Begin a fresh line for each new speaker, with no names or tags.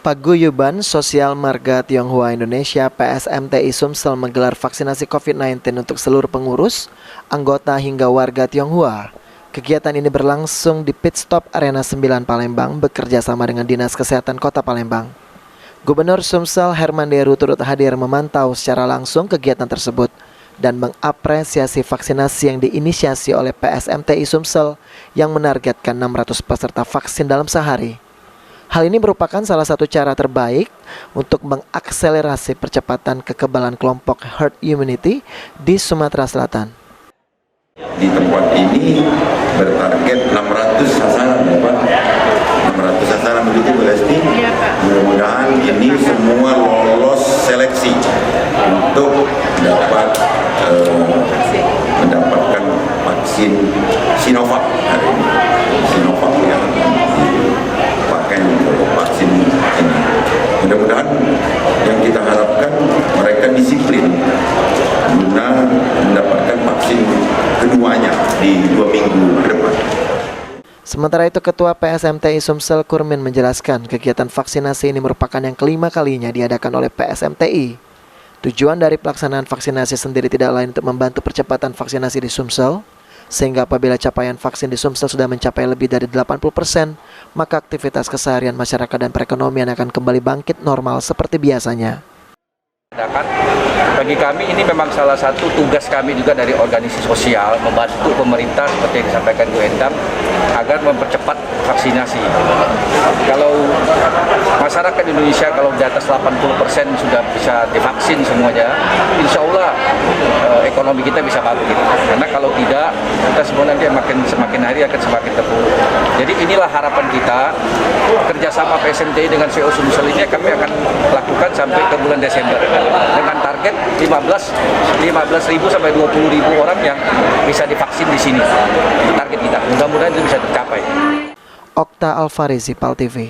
Paguyuban Sosial Marga Tionghoa Indonesia PSMTI Sumsel menggelar vaksinasi COVID-19 untuk seluruh pengurus, anggota hingga warga Tionghoa. Kegiatan ini berlangsung di Pit Stop Arena 9 Palembang bekerja sama dengan Dinas Kesehatan Kota Palembang. Gubernur Sumsel Herman Deru turut hadir memantau secara langsung kegiatan tersebut dan mengapresiasi vaksinasi yang diinisiasi oleh PSMTI Sumsel yang menargetkan 600 peserta vaksin dalam sehari. Hal ini merupakan salah satu cara terbaik untuk mengakselerasi percepatan kekebalan kelompok herd immunity di Sumatera Selatan.
Di tempat ini bertarget 600 sasaran, Pak. 600 sasaran begitu, Bu Lesti. Mudah-mudahan ini semua lolos seleksi untuk dapat mendapatkan vaksin Sinovac hari ini. Sinovac yang dipakai untuk vaksin ini. Mudah-mudahan yang kita harapkan mereka disiplin guna mendapatkan vaksin keduanya di 2 minggu ke depan.
Sementara itu, Ketua PSMTI Sumsel Kurmin menjelaskan kegiatan vaksinasi ini merupakan yang kelima kalinya diadakan oleh PSMTI. Tujuan dari pelaksanaan vaksinasi sendiri tidak lain untuk membantu percepatan vaksinasi di Sumsel, sehingga apabila capaian vaksin di Sumsel sudah mencapai lebih dari 80%, maka aktivitas keseharian masyarakat dan perekonomian akan kembali bangkit normal seperti biasanya.
Bagi kami ini memang salah satu tugas kami juga dari organisasi sosial membantu pemerintah seperti yang disampaikan Bu Endang agar mempercepat vaksinasi. Kalau masyarakat Indonesia kalau di atas 80% sudah bisa divaksin semuanya, insya Allah ekonomi kita bisa bangkit. Karena kalau tidak, kita semua nanti semakin hari akan semakin terpuruk. Jadi inilah harapan kita, kerjasama PSMTI dengan CO Sumsel ini kami akan lakukan sampai ke bulan Desember dengan target 15.000 sampai 20.000 orang yang bisa divaksin di sini. Itu target kita. Mudah-mudahan itu bisa tercapai.
Okta Alfarizi, PAL TV.